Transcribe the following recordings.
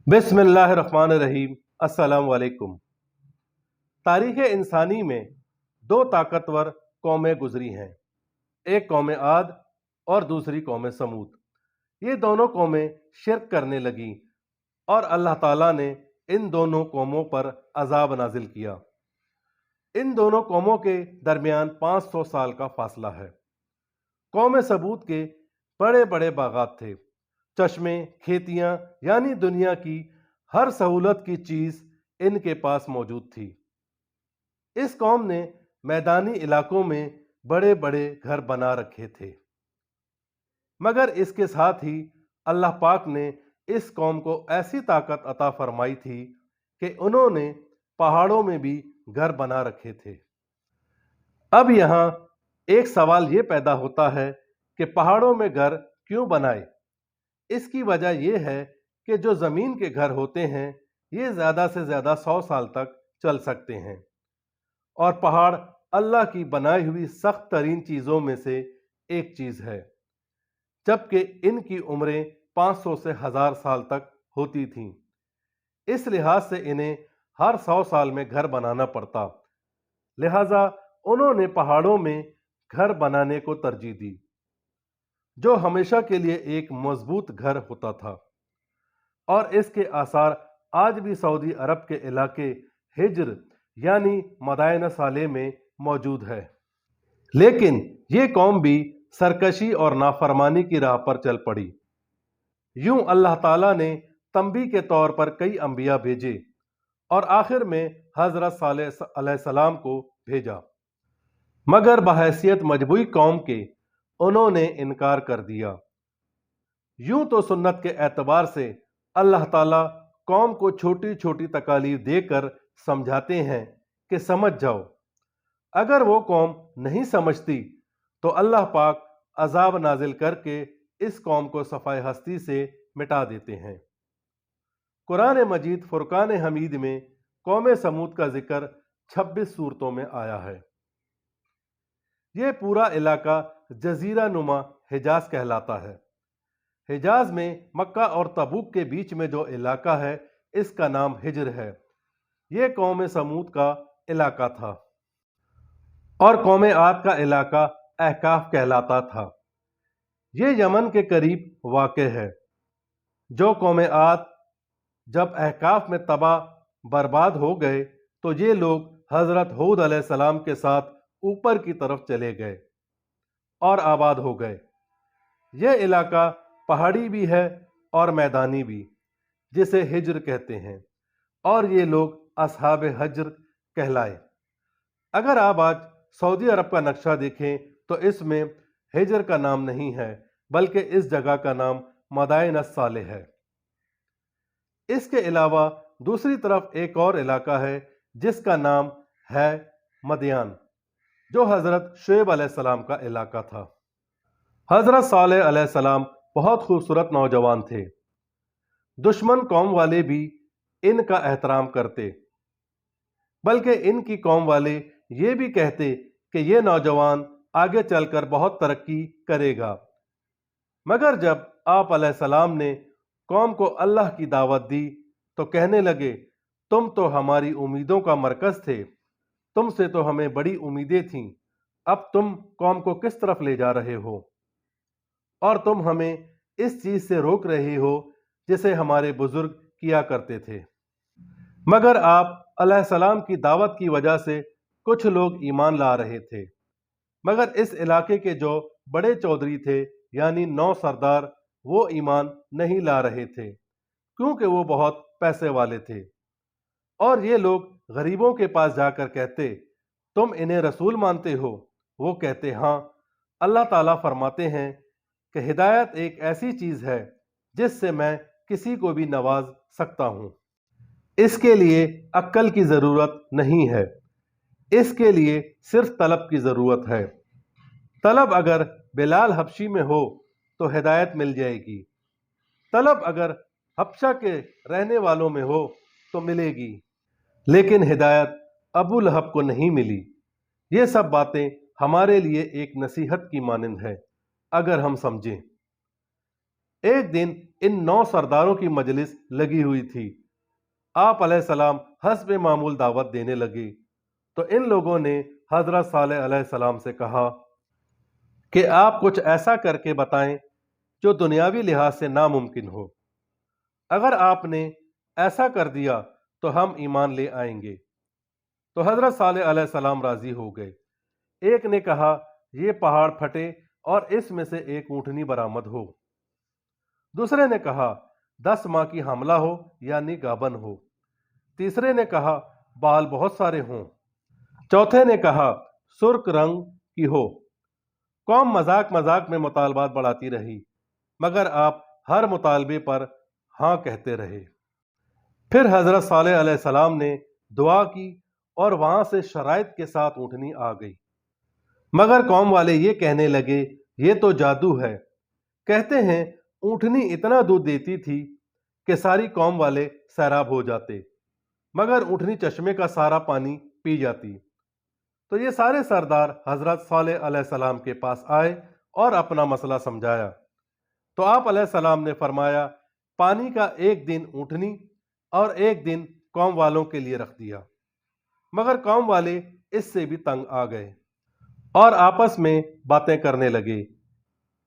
بسم اللہ الرحمن الرحیم۔ السلام علیکم۔ تاریخ انسانی میں دو طاقتور قومیں گزری ہیں، ایک قوم عاد اور دوسری قوم سمود۔ یہ دونوں قومیں شرک کرنے لگیں اور اللہ تعالیٰ نے ان دونوں قوموں پر عذاب نازل کیا۔ ان دونوں قوموں کے درمیان 500 سال کا فاصلہ ہے۔ قوم سمود کے بڑے بڑے باغات تھے، چشمے، کھیتیاں، یعنی دنیا کی ہر سہولت کی چیز ان کے پاس موجود تھی۔ اس قوم نے میدانی علاقوں میں بڑے بڑے گھر بنا رکھے تھے، مگر اس کے ساتھ ہی اللہ پاک نے اس قوم کو ایسی طاقت عطا فرمائی تھی کہ انہوں نے پہاڑوں میں بھی گھر بنا رکھے تھے۔ اب یہاں ایک سوال یہ پیدا ہوتا ہے کہ پہاڑوں میں گھر کیوں بنائے؟ اس کی وجہ یہ ہے کہ جو زمین کے گھر ہوتے ہیں یہ زیادہ سے زیادہ 100 سال تک چل سکتے ہیں، اور پہاڑ اللہ کی بنائی ہوئی سخت ترین چیزوں میں سے ایک چیز ہے، جبکہ ان کی عمریں 500 سے 1000 سال تک ہوتی تھیں۔ اس لحاظ سے انہیں ہر 100 سال میں گھر بنانا پڑتا، لہذا انہوں نے پہاڑوں میں گھر بنانے کو ترجیح دی، جو ہمیشہ کے لیے ایک مضبوط گھر ہوتا تھا، اور اس کے آثار آج بھی سعودی عرب کے علاقے ہجر یعنی مدائن صالح میں موجود ہے۔ لیکن یہ قوم بھی سرکشی اور نافرمانی کی راہ پر چل پڑی۔ یوں اللہ تعالیٰ نے تنبیہ کے طور پر کئی انبیاء بھیجے اور آخر میں حضرت صالح علیہ السلام کو بھیجا، مگر بحیثیت مجموعی قوم کے انہوں نے انکار کر دیا۔ یوں تو سنت کے اعتبار سے اللہ تعالیٰ قوم کو چھوٹی چھوٹی تکالیف دے کر سمجھاتے ہیں کہ سمجھ جاؤ۔ اگر وہ قوم نہیں سمجھتی تو اللہ پاک عذاب نازل کر کے اس قوم کو صفحہ ہستی سے مٹا دیتے ہیں۔ قرآن مجید فرقان حمید میں قوم سمود کا ذکر 26 صورتوں میں آیا ہے۔ یہ پورا علاقہ جزیرہ نما حجاز کہلاتا ہے۔ حجاز میں مکہ اور تبوک کے بیچ میں جو علاقہ ہے اس کا نام ہجر ہے۔ یہ قوم سمود کا علاقہ تھا، اور قوم عاد کا علاقہ احقاف کہلاتا تھا۔ یہ یمن کے قریب واقع ہے۔ جو قوم عاد جب احقاف میں تباہ برباد ہو گئے تو یہ لوگ حضرت ہود علیہ السلام کے ساتھ اوپر کی طرف چلے گئے اور آباد ہو گئے۔ یہ علاقہ پہاڑی بھی ہے اور میدانی بھی، جسے ہجر کہتے ہیں، اور یہ لوگ اصحاب حجر کہلائے۔ اگر آپ آج سعودی عرب کا نقشہ دیکھیں تو اس میں ہجر کا نام نہیں ہے، بلکہ اس جگہ کا نام مدائن الصالح ہے۔ اس کے علاوہ دوسری طرف ایک اور علاقہ ہے جس کا نام ہے مدین، جو حضرت شعیب علیہ السلام کا علاقہ تھا۔ حضرت صالح علیہ السلام بہت خوبصورت نوجوان تھے۔ دشمن قوم والے بھی ان کا احترام کرتے، بلکہ ان کی قوم والے یہ بھی کہتے کہ یہ نوجوان آگے چل کر بہت ترقی کرے گا۔ مگر جب آپ علیہ السلام نے قوم کو اللہ کی دعوت دی تو کہنے لگے، تم تو ہماری امیدوں کا مرکز تھے، تم سے تو ہمیں بڑی امیدیں تھیں، اب تم قوم کو کس طرف لے جا رہے ہو، اور تم ہمیں اس چیز سے روک رہے ہو جسے ہمارے بزرگ کیا کرتے تھے۔ مگر آپ علیہ السلام کی دعوت کی وجہ سے کچھ لوگ ایمان لا رہے تھے، مگر اس علاقے کے جو بڑے چودھری تھے یعنی 9 سردار، وہ ایمان نہیں لا رہے تھے کیونکہ وہ بہت پیسے والے تھے، اور یہ لوگ غریبوں کے پاس جا کر کہتے، تم انہیں رسول مانتے ہو؟ وہ کہتے، ہاں۔ اللہ تعالیٰ فرماتے ہیں کہ ہدایت ایک ایسی چیز ہے جس سے میں کسی کو بھی نواز سکتا ہوں۔ اس کے لیے عقل کی ضرورت نہیں ہے، اس کے لیے صرف طلب کی ضرورت ہے۔ طلب اگر بلال حبشی میں ہو تو ہدایت مل جائے گی، طلب اگر حبشہ کے رہنے والوں میں ہو تو ملے گی، لیکن ہدایت ابو لہب کو نہیں ملی۔ یہ سب باتیں ہمارے لیے ایک نصیحت کی مانند ہے اگر ہم سمجھیں۔ ایک دن ان 9 سرداروں کی مجلس لگی ہوئی تھی۔ آپ علیہ السلام حسب معمول دعوت دینے لگے تو ان لوگوں نے حضرت صالح علیہ السلام سے کہا کہ آپ کچھ ایسا کر کے بتائیں جو دنیاوی لحاظ سے ناممکن ہو۔ اگر آپ نے ایسا کر دیا تو ہم ایمان لے آئیں گے۔ تو حضرت صالح علیہ السلام راضی ہو گئے۔ ایک نے کہا یہ پہاڑ پھٹے اور اس میں سے ایک اونٹنی برآمد ہو۔ دوسرے نے کہا 10 ماہ کی حاملہ ہو یعنی گابن ہو۔ تیسرے نے کہا بال بہت سارے ہوں۔ چوتھے نے کہا سرخ رنگ کی ہو۔ قوم مذاق مذاق میں مطالبات بڑھاتی رہی مگر آپ ہر مطالبے پر ہاں کہتے رہے۔ پھر حضرت صالح علیہ السلام نے دعا کی اور وہاں سے شرائط کے ساتھ اونٹنی آ گئی، مگر قوم والے یہ کہنے لگے یہ تو جادو ہے۔ کہتے ہیں اونٹنی اتنا دودھ دیتی تھی کہ ساری قوم والے سیراب ہو جاتے، مگر اونٹنی چشمے کا سارا پانی پی جاتی۔ تو یہ سارے سردار حضرت صالح علیہ السلام کے پاس آئے اور اپنا مسئلہ سمجھایا تو آپ علیہ السلام نے فرمایا پانی کا ایک دن اونٹنی اور ایک دن قوم والوں کے لیے رکھ دیا، مگر قوم والے اس سے بھی تنگ آ گئے اور آپس میں باتیں کرنے لگے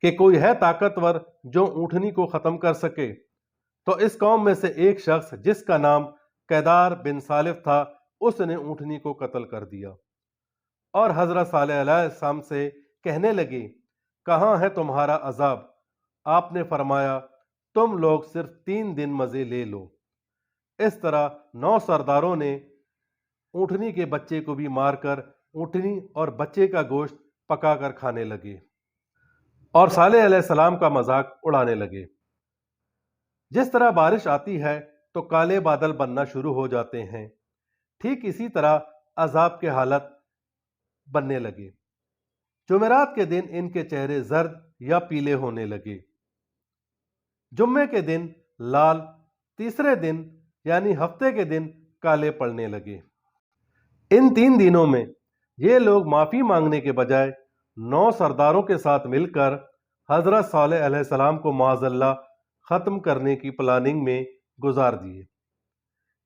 کہ کوئی ہے طاقتور جو اونٹنی کو ختم کر سکے۔ تو اس قوم میں سے ایک شخص جس کا نام قیدار بن سالف تھا اس نے اونٹنی کو قتل کر دیا اور حضرت صالح علیہ السلام سے کہنے لگے کہاں ہے تمہارا عذاب؟ آپ نے فرمایا تم لوگ صرف 3 دن مزے لے لو۔ اس طرح 9 سرداروں نے اونٹنی کے بچے کو بھی مار کر اونٹنی اور بچے کا گوشت پکا کر کھانے لگے اور صالح علیہ السلام کا مذاق اڑانے لگے۔ جس طرح بارش آتی ہے تو کالے بادل بننا شروع ہو جاتے ہیں، ٹھیک اسی طرح عذاب کے حالت بننے لگے۔ جمعرات کے دن ان کے چہرے زرد یا پیلے ہونے لگے، جمعے کے دن لال، تیسرے دن یعنی ہفتے کے دن کالے پڑنے لگے۔ ان 3 دنوں میں یہ لوگ معافی مانگنے کے بجائے 9 سرداروں کے ساتھ مل کر حضرت صالح علیہ السلام کو معاذ اللہ ختم کرنے کی پلاننگ میں گزار دیے،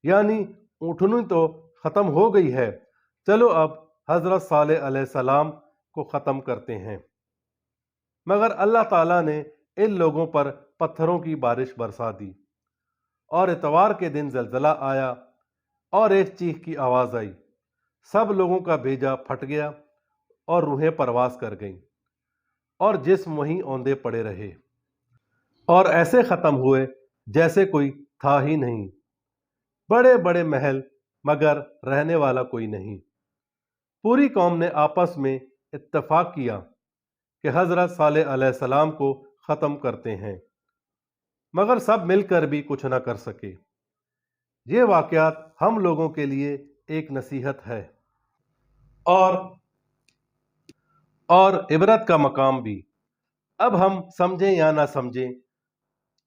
یعنی اونٹنی تو ختم ہو گئی ہے، چلو اب حضرت صالح علیہ السلام کو ختم کرتے ہیں۔ مگر اللہ تعالیٰ نے ان لوگوں پر پتھروں کی بارش برسا دی اور اتوار کے دن زلزلہ آیا اور ایک چیخ کی آواز آئی، سب لوگوں کا بھیجا پھٹ گیا اور روحیں پرواز کر گئیں اور جسم وہیں اوندے پڑے رہے اور ایسے ختم ہوئے جیسے کوئی تھا ہی نہیں، بڑے بڑے محل مگر رہنے والا کوئی نہیں۔ پوری قوم نے آپس میں اتفاق کیا کہ حضرت صالح علیہ السلام کو ختم کرتے ہیں، مگر سب مل کر بھی کچھ نہ کر سکے۔ یہ واقعات ہم لوگوں کے لیے ایک نصیحت ہے اور عبرت کا مقام بھی۔ اب ہم سمجھیں یا نہ سمجھیں،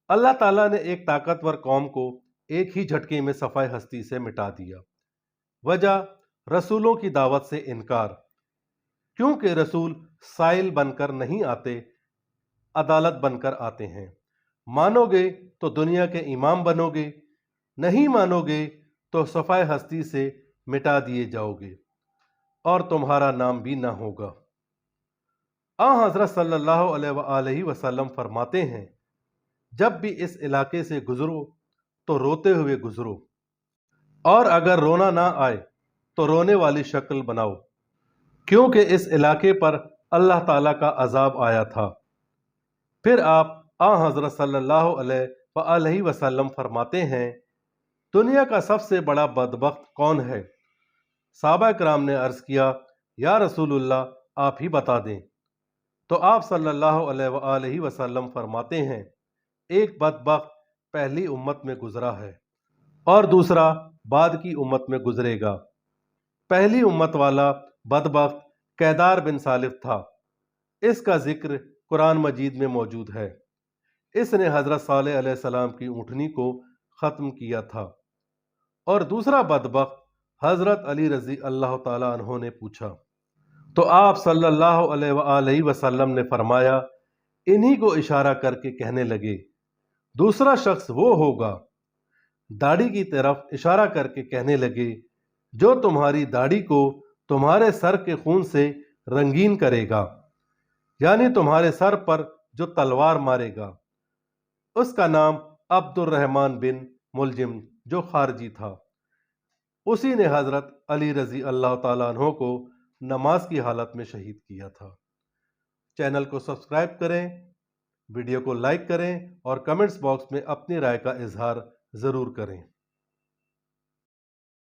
اللہ تعالیٰ نے ایک طاقتور قوم کو ایک ہی جھٹکے میں صفحہ ہستی سے مٹا دیا۔ وجہ رسولوں کی دعوت سے انکار، کیونکہ رسول سائل بن کر نہیں آتے، عدالت بن کر آتے ہیں۔ مانو گے تو دنیا کے امام بنو گے، نہیں مانو گے تو صفحہ ہستی سے مٹا دیے جاؤ گے اور تمہارا نام بھی نہ ہوگا۔ حضرت صلی اللہ علیہ وآلہ وسلم فرماتے ہیں جب بھی اس علاقے سے گزرو تو روتے ہوئے گزرو، اور اگر رونا نہ آئے تو رونے والی شکل بناؤ، کیونکہ اس علاقے پر اللہ تعالیٰ کا عذاب آیا تھا۔ پھر آپ حضرت صلی اللہ علیہ وآلہ وسلم فرماتے ہیں دنیا کا سب سے بڑا بدبخت کون ہے؟ صحابہ کرام نے عرض کیا یا رسول اللہ آپ ہی بتا دیں۔ تو آپ صلی اللہ علیہ وآلہ وسلم فرماتے ہیں ایک بدبخت پہلی امت میں گزرا ہے اور دوسرا بعد کی امت میں گزرے گا۔ پہلی امت والا بدبخت قیدار بن سالف تھا، اس کا ذکر قرآن مجید میں موجود ہے۔ اس نے حضرت صالح علیہ السلام کی اونٹنی کو ختم کیا تھا۔ اور دوسرا بدبخت حضرت علی رضی اللہ تعالیٰ عنہ نے پوچھا تو آپ صلی اللہ علیہ وآلہ وسلم نے فرمایا انہی کو اشارہ کر کے کہنے لگے دوسرا شخص وہ ہوگا، داڑھی کی طرف اشارہ کر کے کہنے لگے، جو تمہاری داڑھی کو تمہارے سر کے خون سے رنگین کرے گا، یعنی تمہارے سر پر جو تلوار مارے گا۔ اس کا نام عبد الرحمن بن ملجم جو خارجی تھا، اسی نے حضرت علی رضی اللہ تعالیٰ عنہ کو نماز کی حالت میں شہید کیا تھا۔ چینل کو سبسکرائب کریں، ویڈیو کو لائک کریں اور کمنٹس باکس میں اپنی رائے کا اظہار ضرور کریں۔